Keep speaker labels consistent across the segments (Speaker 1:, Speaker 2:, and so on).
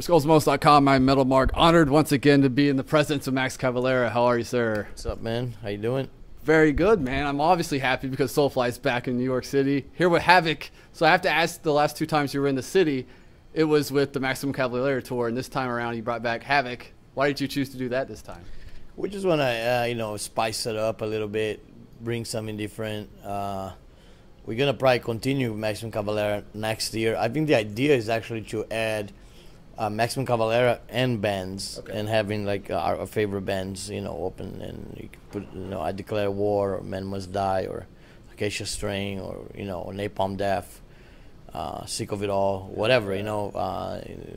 Speaker 1: For SkullsMost.com, I'm Metal Mark. Honored once again to be in the presence of Max Cavalera. How are you, sir?
Speaker 2: What's up, man? How you doing?
Speaker 1: Very good, man. I'm obviously happy because Soulfly is back in New York City, here with Havoc. So I have to ask, the last two times you were in the city, it was with the Maximum Cavalera tour, and this time around you brought back Havoc. Why did you choose to do that this time?
Speaker 2: We just want to, spice it up a little bit, bring something different. We're going to probably continue Maximum Cavalera next year. I think the idea is actually to add Maximum Cavalera and bands, and having like our favorite bands, open, and you can put, I Declare War, or Men Must Die, or Acacia Strain, or Napalm Death, Sick of It All, whatever,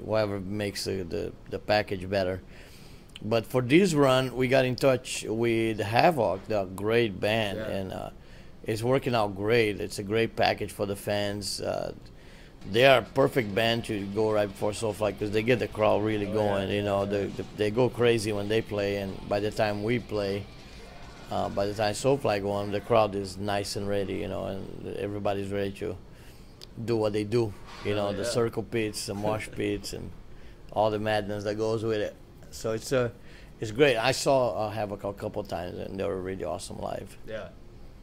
Speaker 2: whatever makes the package better. But for this run, we got in touch with Havoc, the great band, and it's working out great. It's a great package for the fans. They are a perfect band to go right before Soulfly because they get the crowd really going. They go crazy when they play, and by the time we play, by the time Soulfly go on, the crowd is nice and ready, and everybody's ready to do what they do. The circle pits, the mosh pits, and all the madness that goes with it. So it's great. I saw Havoc a couple times, and they were really awesome live.
Speaker 1: Yeah.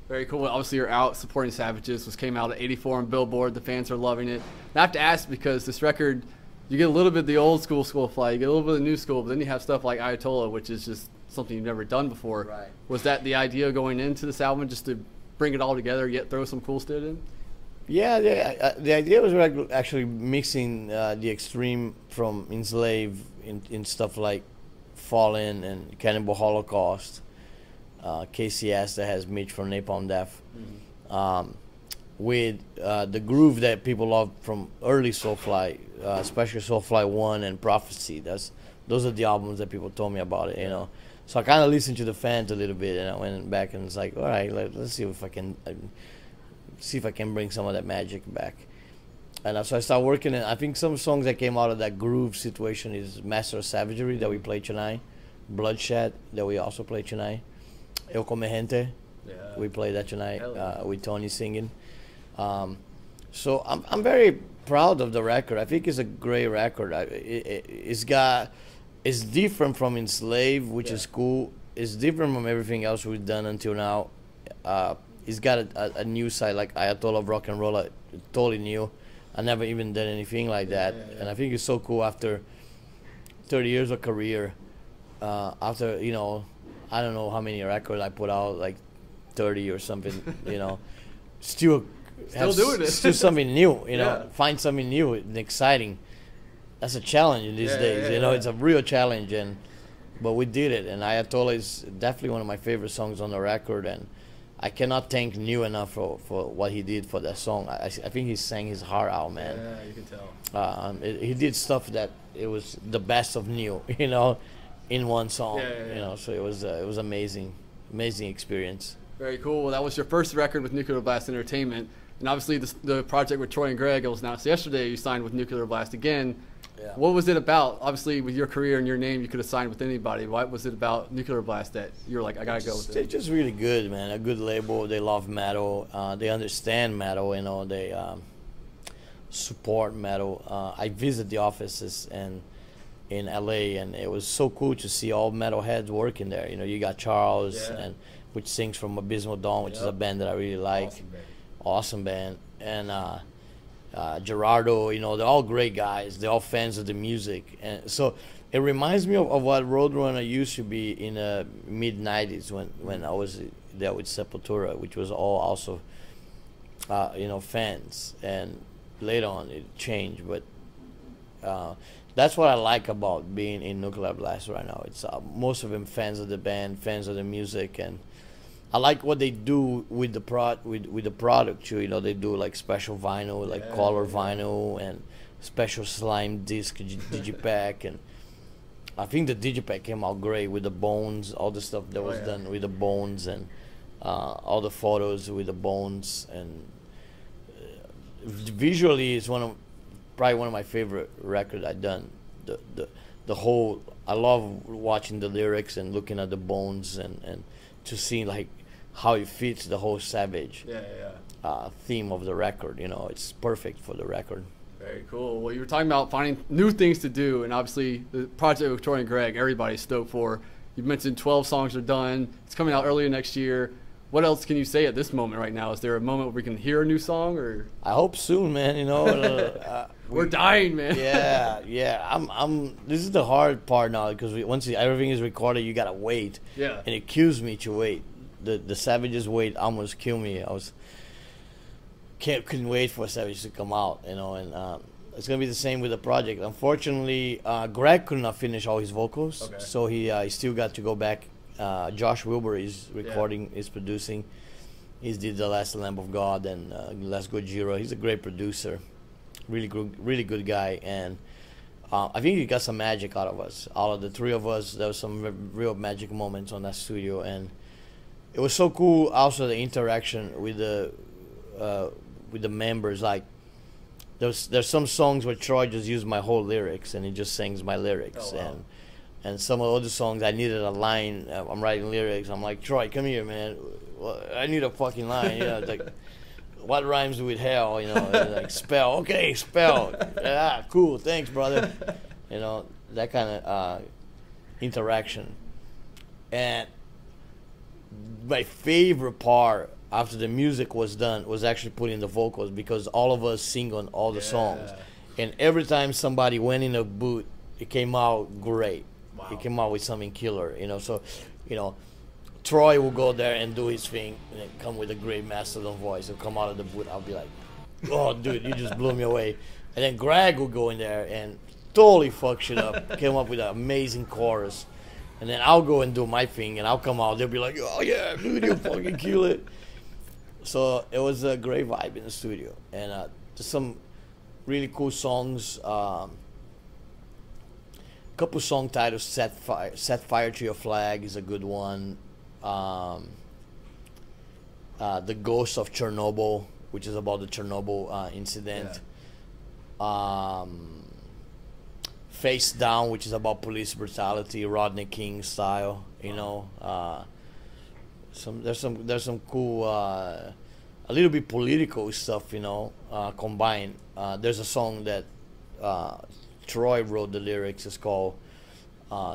Speaker 1: Very cool. Obviously, you're out supporting Savages, which came out at 84 on Billboard. The fans are loving it. And I have to ask, because this record, you get a little bit of the old school Soulfly, you get a little bit of the new school, but then you have stuff like Ayatollah, which is just something you've never done before.
Speaker 2: Right.
Speaker 1: Was that the idea going into this album, just to bring it all together, yet throw some cool stuff in?
Speaker 2: Yeah, the idea was actually mixing the extreme from Enslave in stuff like Fallen and Cannibal Holocaust. KCS that has Mitch from Napalm Death, with the groove that people love from early Soulfly, especially Soulfly 1 and Prophecy. Those are the albums that people told me about it, So I kind of listened to the fans a little bit, and I went back and was like, all right, let's see if I can bring some of that magic back. And so I started working, and I think some songs that came out of that groove situation is Master of Savagery that we played tonight, Bloodshed that we also played tonight, El Come Gente, we played that tonight with Tony singing. So I'm very proud of the record. I think it's a great record. It's different from Enslave, which is cool. It's different from everything else we've done until now. It's got a new side, like Ayatollah of Rock and Roll, totally new. I never even did anything like that, and I think it's so cool after 30 years of career. After I don't know how many records I put out, like 30 or something, still
Speaker 1: doing it.
Speaker 2: Still something new, find something new and exciting. That's a challenge in these days, it's a real challenge, but we did it, and Ayatollah is definitely one of my favorite songs on the record, and I cannot thank New enough for what he did for that song. I think he sang his heart out, man.
Speaker 1: Yeah, you can tell.
Speaker 2: He did stuff that it was the best of New, in one song, so it was amazing experience.
Speaker 1: Very cool. Well, that was your first record with Nuclear Blast Entertainment, and obviously the project with Troy and Greg, it was announced yesterday you signed with Nuclear Blast again. Yeah. What was it about? Obviously, with your career and your name, you could have signed with anybody. What was it about Nuclear Blast that you're like, I gotta go with it?
Speaker 2: They're just really good, man. A good label. They love metal. They understand metal. They support metal. I visit the offices in LA, and it was so cool to see all metalheads working there. You got Charles, which sings from Abysmal Dawn, which is a band that I really like. Awesome band. And Gerardo, they're all great guys. They're all fans of the music. And so it reminds me of what Roadrunner used to be in the mid-'90s when I was there with Sepultura, which was all also, fans. And later on it changed, but that's what I like about being in Nuclear Blast right now. It's most of them fans of the band, fans of the music, and I like what they do with the product too. They do like special vinyl, like color vinyl, and special slime disc digipack, and I think the digipack came out great with the bones, all the stuff that was done with the bones, and all the photos with the bones, and visually it's probably one of my favorite records I've done. The whole, I love watching the lyrics and looking at the bones and to see like how it fits the whole Savage theme of the record. It's perfect for the record.
Speaker 1: Very cool. Well, you were talking about finding new things to do, and obviously the project with Victorian Craig, everybody's stoked for. You mentioned 12 songs are done. It's coming out earlier next year. What else can you say at this moment right now? Is there a moment where we can hear a new song, or?
Speaker 2: I hope soon, man. You know,
Speaker 1: we're dying, man.
Speaker 2: Yeah. This is the hard part now because once everything is recorded, you gotta wait.
Speaker 1: Yeah.
Speaker 2: And it kills me to wait. The Savages wait almost killed me. Couldn't wait for Savage to come out. You know, and it's gonna be the same with the project. Unfortunately, Greg could not finish all his vocals, so he still got to go back. Josh Wilbur is recording, is producing. He did The Last Lamb of God and Last Gojira. He's a great producer, really good guy, and I think he got some magic out of us. Out of the three of us, there was some real magic moments on that studio, and it was so cool. Also, the interaction with the members. Like there's some songs where Troy just used my whole lyrics and he just sings my lyrics.
Speaker 1: Oh, wow.
Speaker 2: And some of the other songs I needed a line. I'm writing lyrics. I'm like, Troy, come here, man. Well, I need a fucking line. You know, it's like, what rhymes with hell? You know, like spell. Okay, spell. Yeah, cool. Thanks, brother. You know, that kind of interaction. And my favorite part after the music was done was actually putting the vocals, because all of us sing on all the songs. And every time somebody went in a booth, it came out great. Wow. It came out with something killer, you know. So, you know, Troy will go there and do his thing and then come with a great Mastodon voice. He'll come out of the booth. I'll be like, oh, dude, you just blew me away. And then Greg will go in there and totally fuck shit up. Came up with an amazing chorus. And then I'll go and do my thing, and I'll come out. They'll be like, oh, yeah, dude, you fucking kill it. So it was a great vibe in the studio. And just some really cool songs. Couple song titles. Set Fire to Your Flag is a good one. The Ghost of Chernobyl, which is about the Chernobyl incident. Face Down, which is about police brutality, Rodney King style. You know, there's some cool, a little bit political stuff. You know, combined. There's a song that Troy wrote the lyrics. It's called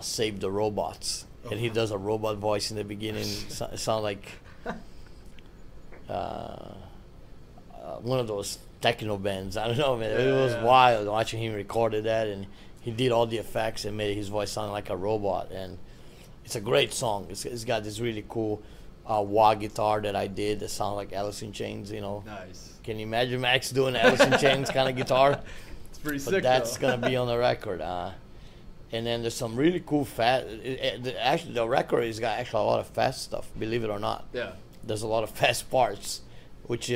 Speaker 2: "Save the Robots," and he does a robot voice in the beginning. It sounds like one of those techno bands. I don't know, man. It was wild watching him recorded that, and he did all the effects and made his voice sound like a robot. And it's a great song. It's got this really cool wah guitar that I did that sounds like Alice in Chains. You know. Nice. Can you imagine Max doing Alice in Chains kind of guitar?
Speaker 1: Pretty
Speaker 2: but
Speaker 1: sick,
Speaker 2: that's
Speaker 1: though.
Speaker 2: gonna be on the record. And then there's some really cool actually the record has got actually a lot of fast stuff, believe it or not.
Speaker 1: Yeah.
Speaker 2: There's a lot of fast parts, which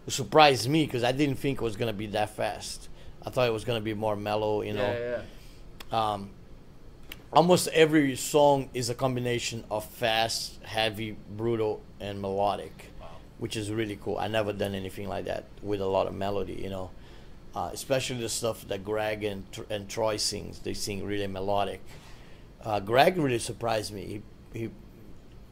Speaker 2: surprised me because I didn't think it was gonna be that fast. I thought it was gonna be more mellow, you know. Almost every song is a combination of fast, heavy, brutal, and melodic, which is really cool. I never done anything like that with a lot of melody, you know. Especially the stuff that Greg and Troy sings. They sing really melodic. Greg really surprised me. He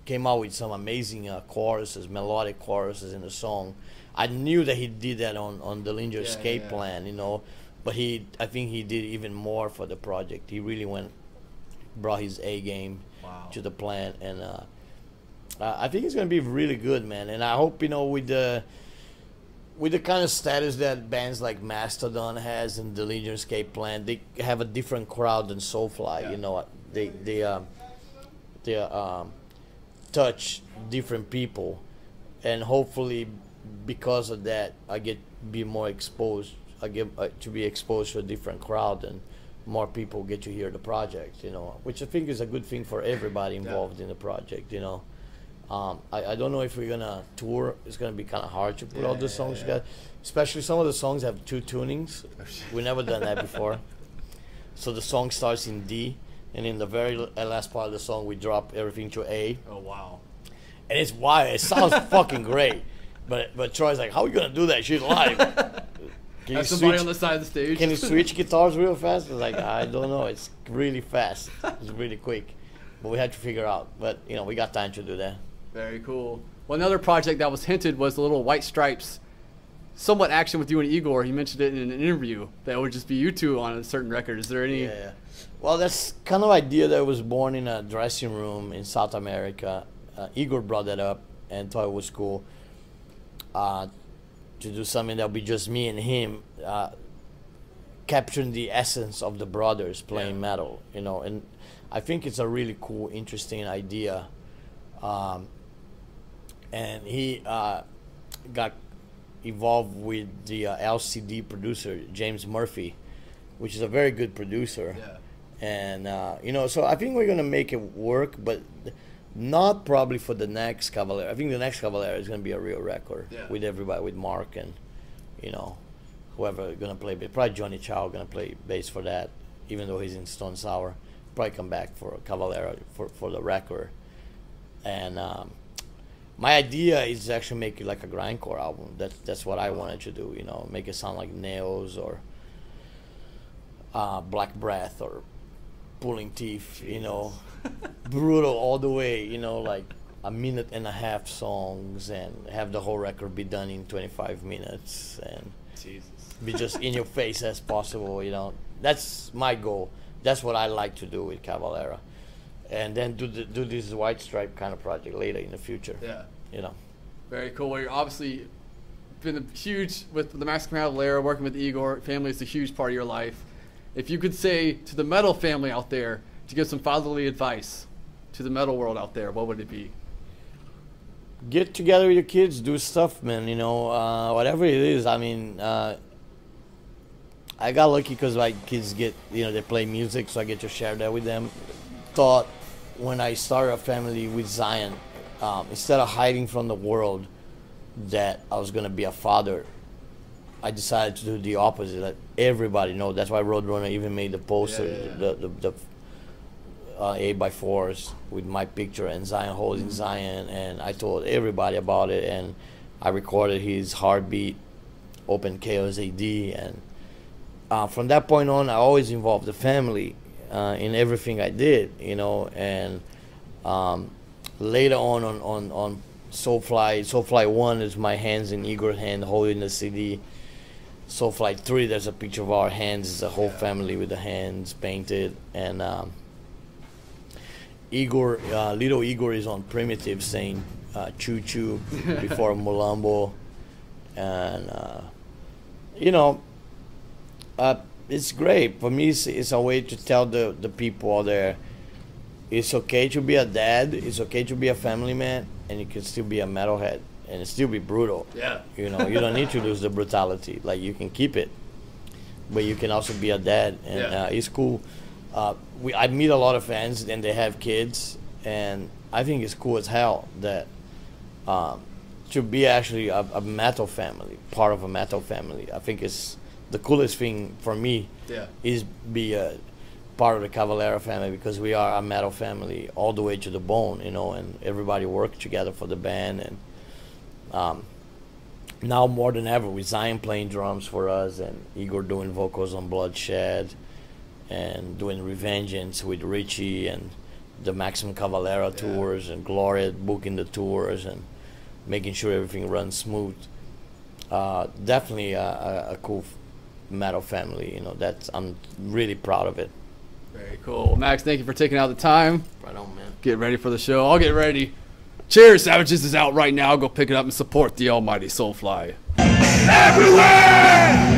Speaker 2: came out with some amazing choruses, melodic choruses in the song. I knew that he did that on the Linger Escape Plan, you know, but I think he did even more for the project. He really brought his A game to the plan, and I think it's gonna be really good, man. And I hope, you know, with the kind of status that bands like Mastodon has and the Linger Escape Plan, they have a different crowd than Soulfly. You know, they touch different people, and hopefully because of that, I get be more exposed. I get to be exposed to a different crowd, and more people get to hear the project. You know, which I think is a good thing for everybody involved in the project. You know. I don't know if we're gonna tour. It's gonna be kind of hard to put all the songs together. Especially some of the songs have 2 tunings. We've never done that before. So the song starts in D, and in the very last part of the song, we drop everything to A.
Speaker 1: Oh wow!
Speaker 2: And it's wild. It sounds fucking great. But Troy's like, "How are we gonna do that shit live? Can
Speaker 1: have somebody on the side of the stage.
Speaker 2: Can you switch guitars real fast?" I was like, "I don't know. It's really fast. It's really quick." But we had to figure out. But you know, we got time to do that.
Speaker 1: Very cool. Well, another project that was hinted was the little White Stripes somewhat action with you and Igor. He mentioned it in an interview that it would just be you two on a certain record. Is there any?
Speaker 2: Yeah. Well, that's kind of idea that was born in a dressing room in South America. Igor brought that up and thought it was cool to do something that would be just me and him, capturing the essence of the brothers playing metal, you know. And I think it's a really cool, interesting idea. And he got involved with the LCD producer, James Murphy, which is a very good producer.
Speaker 1: Yeah.
Speaker 2: And, you know, so I think we're going to make it work, but not probably for the next Cavalera. I think the next Cavalera is going to be a real record with everybody, with Mark and, you know, whoever going to play bass. Probably Johnny Chow going to play bass for that, even though he's in Stone Sour. Probably come back for Cavalera for the record. And my idea is to actually make it like a grindcore album. That's what I wanted to do, you know, make it sound like Nails or Black Breath or Pulling Teeth, you know, brutal all the way, you know, like a minute and a half songs, and have the whole record be done in 25 minutes and be just in your face as possible, you know. That's my goal. That's what I like to do with Cavalera, and then do this White Stripe kind of project later in the future.
Speaker 1: Yeah,
Speaker 2: you know.
Speaker 1: Very cool. Well, you're obviously been huge with the Mexican Cavalera, working with Igor. Family is a huge part of your life. If you could say to the metal family out there to give some fatherly advice to the metal world out there, what would it be?
Speaker 2: Get together with your kids, do stuff, man. You know, whatever it is. I mean, I got lucky because my kids get, you know, they play music, so I get to share that with them. Thought when I started a family with Zion, instead of hiding from the world that I was gonna be a father, I decided to do the opposite. Let everybody know. That's why Roadrunner even made the poster, the 8x4s with my picture and Zion holding Zion, and I told everybody about it, and I recorded his heartbeat, open Chaos AD, and from that point on, I always involved the family in everything I did, you know. And later on Soulfly 1 is my hands in Igor's hand holding the CD. Soulfly 3, there's a picture of our hands, it's a whole family with the hands painted. And Igor, little Igor is on Primitive saying choo choo before Mulambo. And you know, it's great. For me, it's a way to tell the people out there, it's okay to be a dad, it's okay to be a family man, and you can still be a metalhead and still be brutal.
Speaker 1: Yeah.
Speaker 2: You know, you don't need to lose the brutality. Like, you can keep it, but you can also be a dad, and it's cool. I meet a lot of fans and they have kids, and I think it's cool as hell that to be actually a metal family, part of a metal family. I think it's the coolest thing for me is be a part of the Cavalera family, because we are a metal family all the way to the bone, you know, and everybody worked together for the band. And now more than ever, with Zion playing drums for us and Igor doing vocals on Bloodshed and doing Revengeance with Richie and the Maximum Cavalera tours, and Gloria booking the tours and making sure everything runs smooth. Definitely a cool metal family, you know. I'm really proud of it.
Speaker 1: Very cool. Well, Max, thank you for taking out the time.
Speaker 2: Right on, man.
Speaker 1: Get ready for the show. I'll get ready. Cheers, Savages is out right now. Go pick it up and support the almighty Soulfly.
Speaker 3: Everywhere!